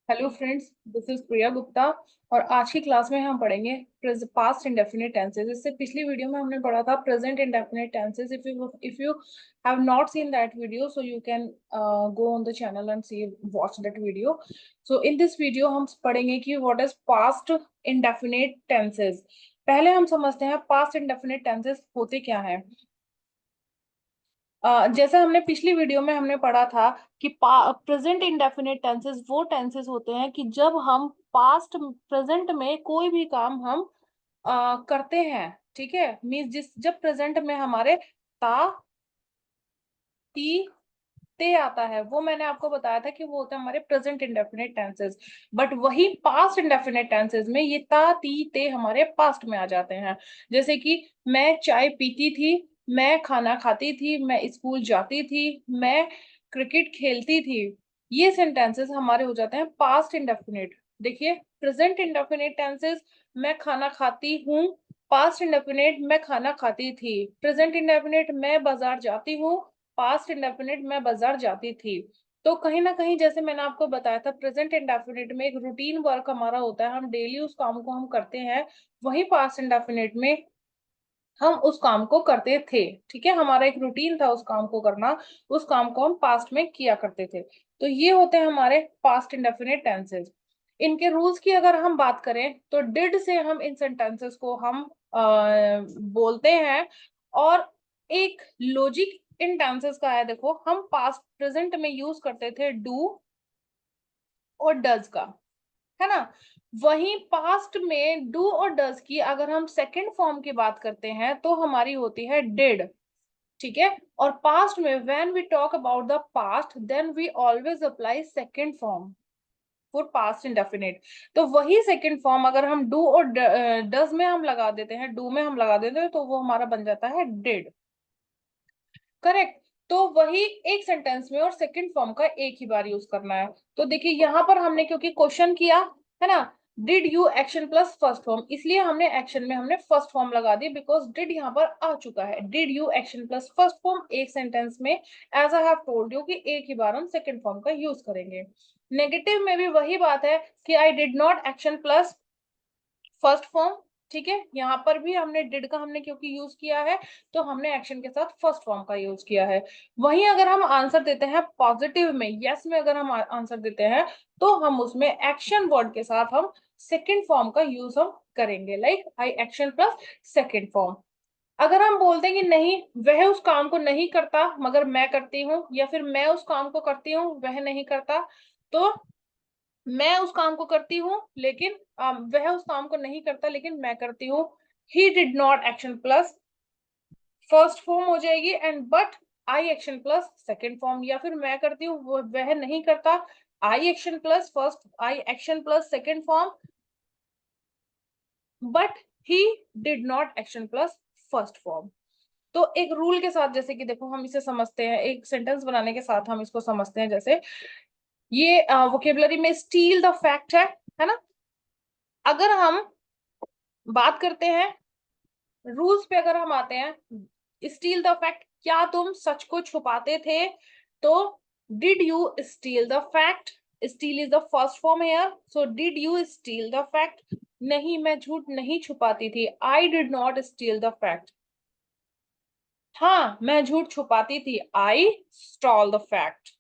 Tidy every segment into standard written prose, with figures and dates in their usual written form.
Hello friends, this is प्रिया गुप्ता। और आज की क्लास में हम पढ़ेंगे पास्ट इंडेफिनिट टेंसेस। इससे पिछली वीडियो में हमने पढ़ा था present indefinite tenses. If you have not seen that video, so you can go on the channel and see watch that video. So in this video हम पढ़ेंगे कि what is past indefinite tenses. पहले हम समझते हैं past indefinite tenses होते क्या है। जैसे हमने पिछली वीडियो में हमने पढ़ा था कि प्रेजेंट इंडेफिनिट टेंसेस वो टेंसेस होते हैं कि जब हम पास्ट प्रेजेंट में कोई भी काम हम करते हैं। ठीक है, मीन्स जब प्रेजेंट में हमारे ता ती ते आता है, वो मैंने आपको बताया था कि वो होते हैं हमारे प्रेजेंट इंडेफिनिट टेंसेस। बट वही पास्ट इंडेफिनिट टेंसेस में ये ता ती ते हमारे पास्ट में आ जाते हैं। जैसे कि मैं चाय पीती थी, मैं खाना खाती थी, मैं स्कूल जाती थी, मैं क्रिकेट खेलती थी। ये सेंटेंसेस हमारे हो जाते हैं पास्ट इंडेफिनिट। देखिए, प्रेजेंट इंडेफिनिट टेंसेस मैं खाना खाती हूँ, पास्ट इंडेफिनिट मैं खाना खाती थी, प्रेजेंट इंडेफिनिट मैं बाजार जाती हूँ, पास्ट इंडेफिनिट मैं बाजार जाती थी। तो कहीं ना कहीं जैसे मैंने आपको बताया था, प्रेजेंट इंडेफिनिट में एक रूटीन वर्क हमारा होता है, हम डेली उस काम को हम करते हैं। वही पास्ट इंडेफिनिट में हम उस काम को करते थे। ठीक है, हमारा एक रूटीन था उस काम को करना, उस काम को हम पास्ट में किया करते थे। तो ये होते हैं हमारे पास्ट इंडेफिनिट टेंसेस। इनके रूल्स की अगर हम बात करें तो डिड से हम इन सेंटेंसेस को हम बोलते हैं। और एक लॉजिक इन टेंसेस का है, देखो हम पास्ट प्रेजेंट में यूज करते थे डू और डज का, है ना। वहीं पास्ट में डू और डज की अगर हम सेकंड फॉर्म की बात करते हैं तो हमारी होती है डिड। ठीक है, और पास्ट में when we talk about the past then we always apply second form for past indefinite. तो वही सेकंड फॉर्म अगर हम डू और डज में हम लगा देते हैं, डू में हम लगा देते हैं, तो वो हमारा बन जाता है डिड। करेक्ट। तो वही एक सेंटेंस में और सेकंड फॉर्म का एक ही बार यूज करना है। तो देखिए यहाँ पर हमने क्योंकि क्वेश्चन किया है ना, did you action plus first form, इसलिए हमने एक्शन में हमने फर्स्ट फॉर्म लगा दी, बिकॉज डिड यहाँ पर आ चुका है। Did you action plus first form एक सेंटेंस में, as I have told you कि एक ही बार हम सेकंड फॉर्म का यूज करेंगे। नेगेटिव में भी वही बात है कि I did not action plus first form. ठीक है, यहाँ पर भी हमने डिड का हमने क्योंकि यूज किया है, तो हमने एक्शन के साथ फर्स्ट फॉर्म का यूज किया है। वहीं अगर हम आंसर देते हैं पॉजिटिव में, यस में अगर हम आंसर देते हैं, तो हम उसमें एक्शन वर्ड के साथ हम सेकंड फॉर्म का यूज हम करेंगे, like I action plus second form. अगर हम बोलते हैं कि नहीं, वह उस काम को नहीं करता मगर मैं करती हूँ, या फिर मैं उस काम को करती हूँ वह नहीं करता, तो मैं उस काम को करती हूँ लेकिन वह उस काम को नहीं करता लेकिन मैं करती हूँ। He did not action plus first form हो जाएगी, and but I action plus second form. या फिर मैं करती हूँ वह नहीं करता, I action plus first I action plus second form, but he did not action plus first form. तो एक रूल के साथ, जैसे कि देखो हम इसे समझते हैं, एक सेंटेंस बनाने के साथ हम इसको समझते हैं। जैसे ये वोकेबलरी में स्टील द फैक्ट है ना। अगर हम बात करते हैं रूल्स पे, अगर हम आते हैं स्टील द फैक्ट, क्या तुम सच को छुपाते थे, तो did you steal the fact, steal is the first form here, so did you steal the fact. नहीं, मैं झूठ नहीं छुपाती थी, I did not steal the fact. हाँ, मैं झूठ छुपाती थी, आई स्टॉल द फैक्ट।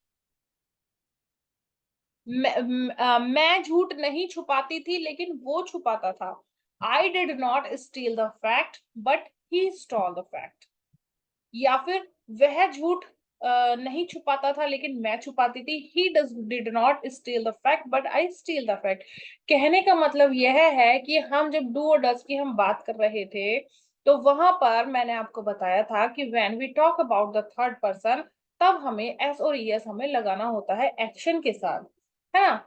मैं झूठ नहीं छुपाती थी लेकिन वो छुपाता था, आई did not steal the fact but he stall the fact. या फिर वह झूठ नहीं छुपाता था लेकिन मैं छुपाती थी, ही did not steal the fact but I steel the fact. कहने का मतलब यह है कि हम जब डू और डज की हम बात कर रहे थे, तो वहां पर मैंने आपको बताया था कि when we talk about the third person, तब हमें एस और ईएस हमें लगाना होता है एक्शन के साथ, है ना।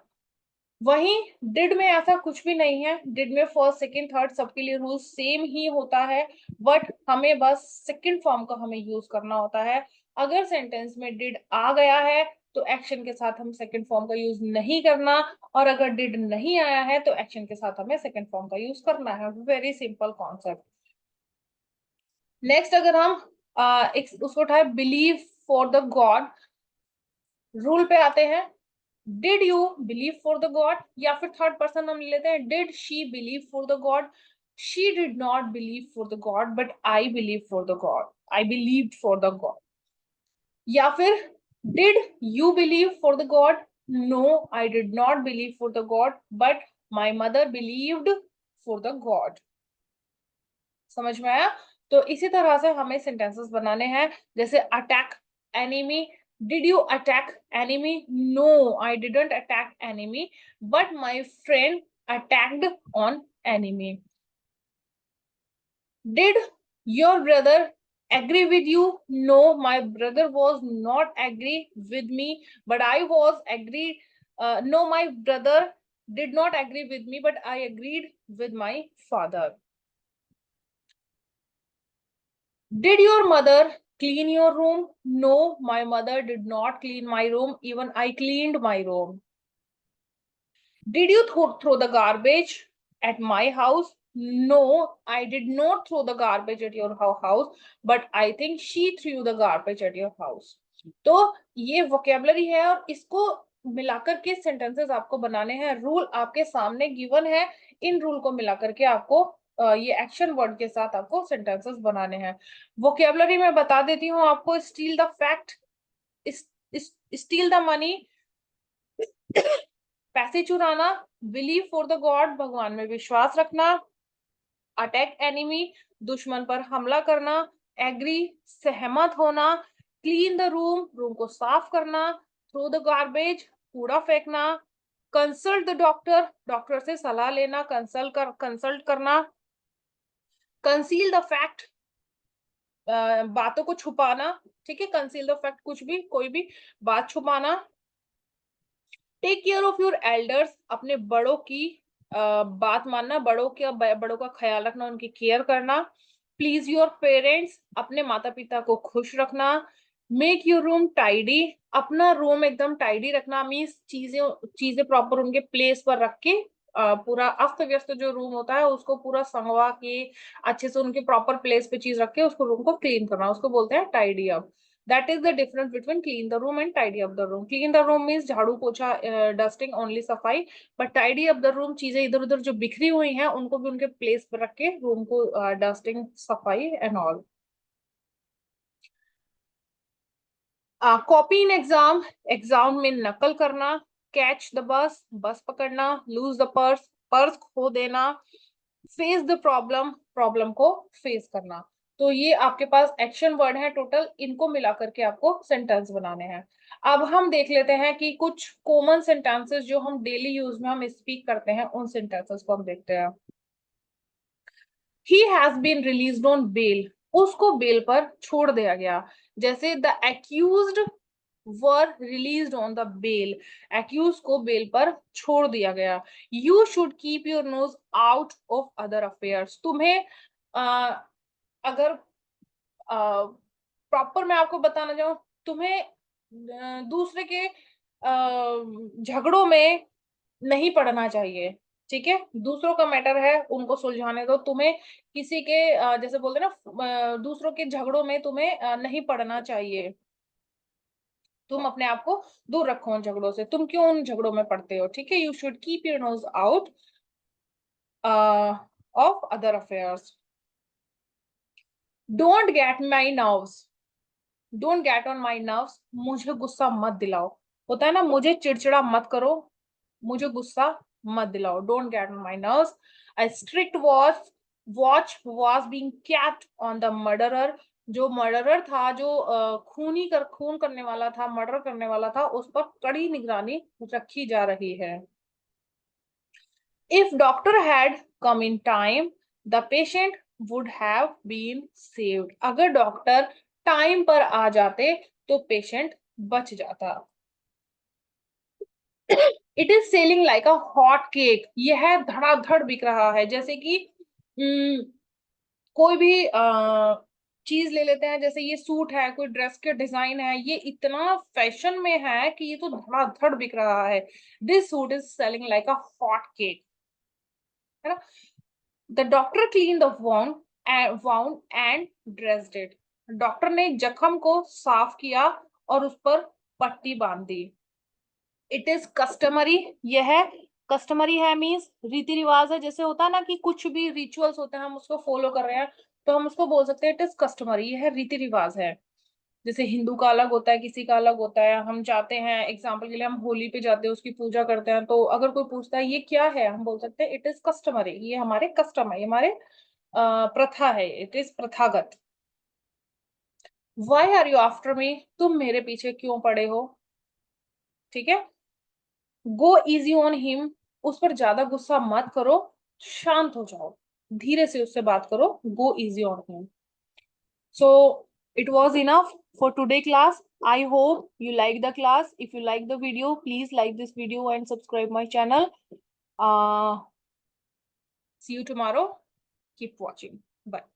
वहीं डिड में ऐसा कुछ भी नहीं है, डिड में फर्स्ट सेकंड थर्ड सबके लिए रूल सेम ही होता है, बट हमें बस सेकंड फॉर्म का हमें यूज करना होता है। अगर सेंटेंस में डिड आ गया है तो एक्शन के साथ हम सेकंड फॉर्म का यूज नहीं करना, और अगर डिड नहीं आया है तो एक्शन के साथ हमें सेकंड फॉर्म का यूज करना है। Very simple concept. नेक्स्ट अगर हम एक उसको उठाए believe for the God, rule पे आते हैं। Did you believe for the God, या फिर थर्ड पर्सन हम लेते हैं, did she believe for the God, she did not believe for the God but I believe for the God, I believed for the God. या फिर did you believe for the God, no I did not believe for the God but my mother believed for the God. समझ में आया? तो इसी तरह से हमें सेंटेंसेस बनाने हैं, जैसे attack enemy, did you attack enemy, no I didn't attack enemy but my friend attacked on enemy. Did your brother agree with you, no my brother was not agree with me but I was agreed, no my brother did not agree with me but I agreed with my father. Did your mother clean your room? No, my mother did not clean my room. Even I cleaned my room. Did you throw the garbage at my house? No, I did not throw the garbage at your house, but I think she threw the garbage at your house. तो ये vocabulary है और इसको मिलाकर के sentences आपको बनाने हैं। रूल आपके सामने गिवन है, इन रूल को मिलाकर के आपको ये एक्शन वर्ड के साथ आपको सेंटेंसेस बनाने हैं। वोकेबलरी में बता देती हूँ आपको, steel the fact, steel the money, पैसे चुराना, बिलीव फॉर द गॉड, भगवान में विश्वास रखना, अटैक एनिमी, दुश्मन पर हमला करना, एग्री सहमत होना, क्लीन द रूम, रूम को साफ करना, थ्रो द गार्बेज, कूड़ा फेंकना, कंसल्ट द डॉक्टर, डॉक्टर से सलाह लेना, कंसल्ट करना, कंसील द फैक्ट, बातों को छुपाना, ठीक है, कंसील द फैक्ट, कुछ भी कोई भी बात छुपाना, take care of your elders, अपने बड़ों की बात मानना, बड़ों का ख्याल रखना, उनकी केयर करना, प्लीज योर पेरेंट्स, अपने माता पिता को खुश रखना, मेक योर रूम टाइडी, अपना रूम एकदम टाइडी रखना, मीन्स चीजें चीजें प्रॉपर उनके प्लेस पर रख के, पूरा अस्त व्यस्त जो रूम होता है उसको पूरा संगवा के अच्छे से उनके प्रॉपर प्लेस पे चीज रख के उसको रूम को क्लीन करना, उसको बोलते हैं tidy up. That is the difference between clean the room and tidy up the room. Clean the room means झाड़ू पोछा, डस्टिंग ओनली, सफाई, but tidy up the room चीजें इधर उधर जो बिखरी हुई हैं उनको भी उनके प्लेस पर रख के रूम को डस्टिंग, सफाई and all. Copy in exam, exam में नकल करना, कैच द बस, बस पकड़ना, लूज द पर्स, पर्स खो देना, फेस द प्रॉब्लम, प्रॉब्लम को फेस करना। तो ये आपके पास एक्शन वर्ड है टोटल, इनको मिला करके आपको सेंटेंस बनाने हैं। अब हम देख लेते हैं कि कुछ कॉमन सेंटेंसेस जो हम डेली यूज में हम स्पीक करते हैं उन सेंटेंसेस को हम देखते हैं। He has been released on bail, उसको बेल पर छोड़ दिया गया। जैसे the accused were released on the bail, accuse को बेल पर छोड़ दिया गया। You should keep your nose out of other affairs, तुम्हें अगर प्रॉपर मैं आपको बताना चाहूँ, तुम्हें दूसरे के झगड़ों में नहीं पड़ना चाहिए, ठीक है, दूसरों का मैटर है उनको सुलझाने दो, तुम्हें किसी के जैसे बोलते हैं ना, दूसरों के झगड़ों में तुम्हें नहीं पड़ना चाहिए, तुम अपने आप को दूर रखो उन झगड़ों से, तुम क्यों उन झगड़ों में पड़ते हो, ठीक है, you should keep your nose out of other affairs. Don't get my nerves, don't get on my nerves, मुझे गुस्सा मत दिलाओ, होता है ना, मुझे चिड़चिड़ा मत करो, मुझे गुस्सा मत दिलाओ, don't get on my nerves. A strict watch was being kept on the murderer, जो मर्डरर था, जो खून करने वाला था, मर्डर करने वाला था, उस पर कड़ी निगरानी रखी जा रही है। If doctor had come in time, the patient would have been saved. अगर डॉक्टर टाइम पर आ जाते तो पेशेंट बच जाता। It is selling like a hot cake, यह धड़ाधड़ बिक रहा है। जैसे कि कोई भी चीज ले लेते हैं, जैसे ये सूट है, कोई ड्रेस के डिजाइन है, ये इतना फैशन में है कि ये तो धड़ाधड़ बिक रहा है। This suit is selling like a hot cake, है ना। The doctor clean the wound and dressed it. Doctor ने जख्म को साफ किया और उस पर पट्टी बांध दी। इट इज कस्टमरी, ये है कस्टमरी है मीन्स रीति रिवाज है, जैसे होता है ना कि कुछ भी रिचुअल्स होते हैं हम उसको फॉलो कर रहे हैं तो हम उसको बोल सकते हैं इट इज कस्टमरी, ये है रीति रिवाज है। जैसे हिंदू का अलग होता है, किसी का अलग होता है, हम जाते हैं एग्जाम्पल के लिए हम होली पे जाते हैं उसकी पूजा करते हैं, तो अगर कोई पूछता है ये क्या है, हम बोल सकते हैं इट इज कस्टमरी, ये हमारे कस्टम है, ये हमारे प्रथा है, इट इज प्रथागत। Why are you after me, तुम मेरे पीछे क्यों पड़े हो, ठीक है। गो इजी ऑन हिम, उस पर ज्यादा गुस्सा मत करो, शांत हो जाओ, धीरे से उससे बात करो, गो easy on him. So it was enough for today class. I hope you like the class. If you like the video, please like this video and subscribe my channel. See you tomorrow. Keep watching. Bye.